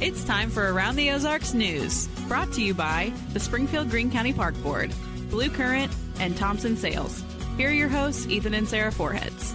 It's time for Around the Ozarks News, brought to you by the Springfield Greene County Park Board, Blue Current, and Thompson Sales. Here are your hosts, Ethan and Sarah Foreheads.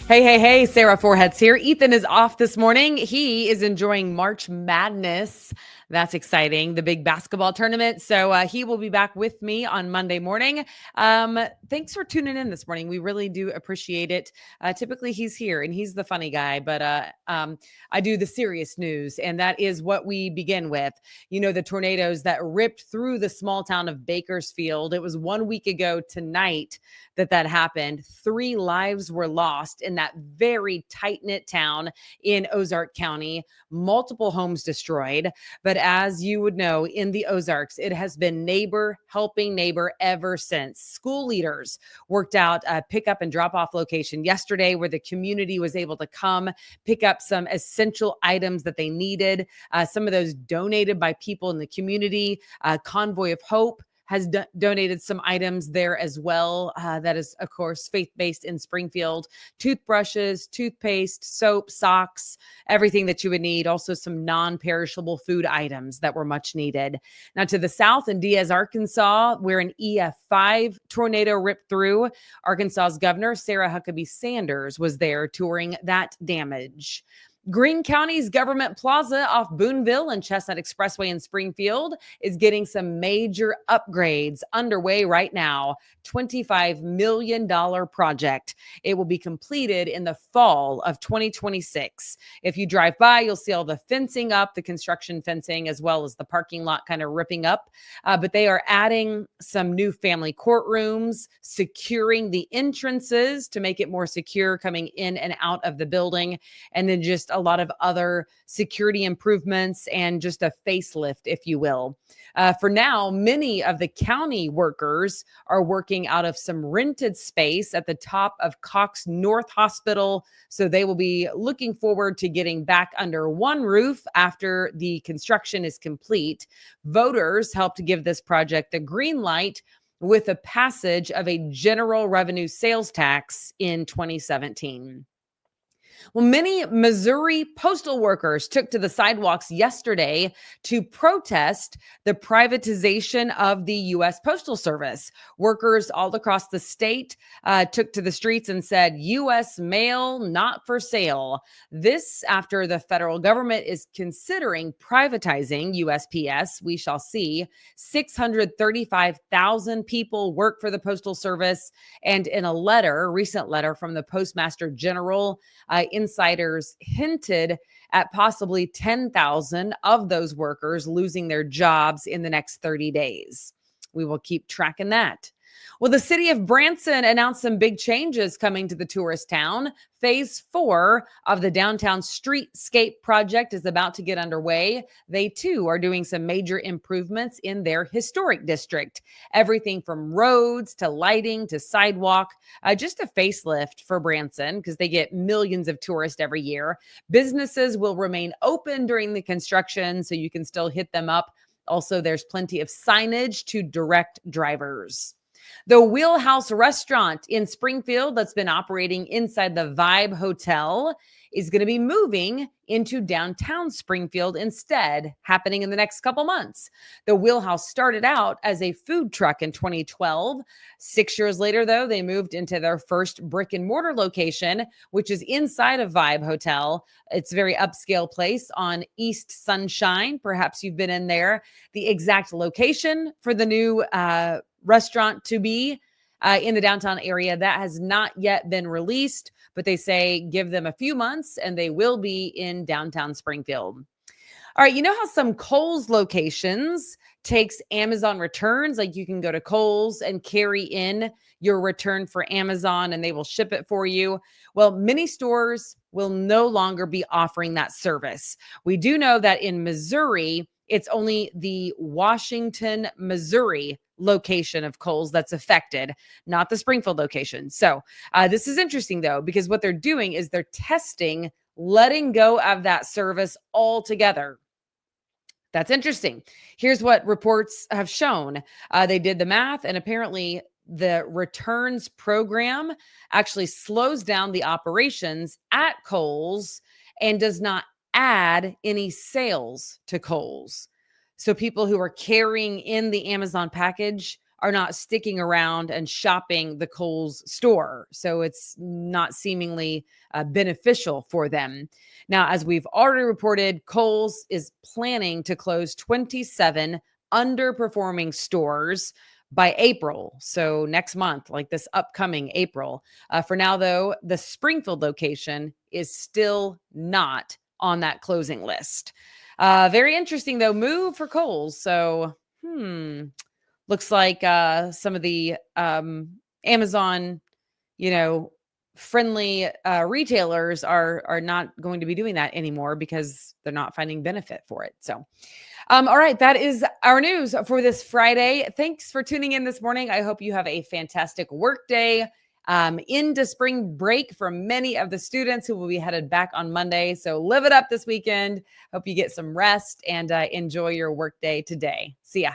Hey, Sarah Foreheads here. Ethan is off this morning. He is enjoying March Madness. That's exciting, the big basketball tournament. So he will be back with me on Monday morning. Thanks for tuning in this morning. We really do appreciate it. Typically he's here and he's the funny guy, but I do the serious news, and that is what we begin with. You know, the tornadoes that ripped through the small town of Bakersfield. It was 1 week ago tonight that happened. 3 lives were lost in that very tight-knit town in Ozark County. Multiple homes destroyed. But as you would know, in the Ozarks, it has been neighbor helping neighbor ever since. School leaders worked out a pick-up and drop-off location yesterday where the community was able to come pick up some essential items that they needed. Some of those donated by people in the community. Convoy of Hope has donated some items there as well. That is, of course, faith-based in Springfield. Toothbrushes, toothpaste, soap, socks, everything that you would need. Also some non-perishable food items that were much needed. Now to the south in Diaz, Arkansas, where an EF5 tornado ripped through, Arkansas's Governor Sarah Huckabee Sanders was there touring that damage. Greene County's Government Plaza off Boonville and Chestnut Expressway in Springfield is getting some major upgrades underway right now. $25 million project. It will be completed in the fall of 2026. If you drive by, you'll see all the fencing up, the construction fencing, as well as the parking lot kind of ripping up. But they are adding some new family courtrooms, securing the entrances to make it more secure coming in and out of the building, and then just a lot of other security improvements and just a facelift, if you will. For now, many of the county workers are working out of some rented space at the top of Cox North Hospital. So they will be looking forward to getting back under one roof after the construction is complete. Voters helped give this project the green light with the passage of a general revenue sales tax in 2017. Well, many Missouri postal workers took to the sidewalks yesterday to protest the privatization of the U.S. Postal Service. Workers all across the state took to the streets and said, U.S. mail not for sale. This after the federal government is considering privatizing USPS. We shall see. 635,000 people work for the Postal Service. And in a recent letter from the Postmaster General, insiders hinted at possibly 10,000 of those workers losing their jobs in the next 30 days. We will keep tracking that. Well, the city of Branson announced some big changes coming to the tourist town. Phase 4 of the downtown streetscape project is about to get underway. They too are doing some major improvements in their historic district. Everything from roads to lighting to sidewalk, just a facelift for Branson because they get millions of tourists every year. Businesses will remain open during the construction, so you can still hit them up. Also, there's plenty of signage to direct drivers. The Wheelhouse restaurant in Springfield that's been operating inside the Vibe Hotel is going to be moving into downtown Springfield instead, happening in the next couple months. The Wheelhouse started out as a food truck in 2012. 6 years later, though, they moved into their first brick and mortar location, which is inside of Vibe Hotel. It's a very upscale place on East Sunshine. Perhaps you've been in there. The exact location for the new restaurant to be in the downtown area, that has not yet been released, but they say give them a few months and they will be in downtown Springfield. All right, you know how some Kohl's locations takes Amazon returns? Like you can go to Kohl's and carry in your return for Amazon and they will ship it for you. Well, many stores will no longer be offering that service. We do know that in Missouri, it's only the Washington, Missouri location of Kohl's that's affected, not the Springfield location. So this is interesting, though, because what they're doing is they're testing letting go of that service altogether. That's interesting. Here's what reports have shown. They did the math, and apparently the returns program actually slows down the operations at Kohl's and does not add any sales to Kohl's. So people who are carrying in the Amazon package are not sticking around and shopping the Kohl's store. So it's not seemingly beneficial for them. Now, as we've already reported, Kohl's is planning to close 27 underperforming stores by April. So next month, like this upcoming April. For now, though, the Springfield location is still not on that closing list. Very interesting, though, move for Kohl's. So, looks like some of the Amazon, friendly retailers are not going to be doing that anymore because they're not finding benefit for it. So, all right, that is our news for this Friday. Thanks for tuning in this morning. I hope you have a fantastic work day. Into spring break for many of the students who will be headed back on Monday. So live it up this weekend. Hope you get some rest and enjoy your work day today. See ya.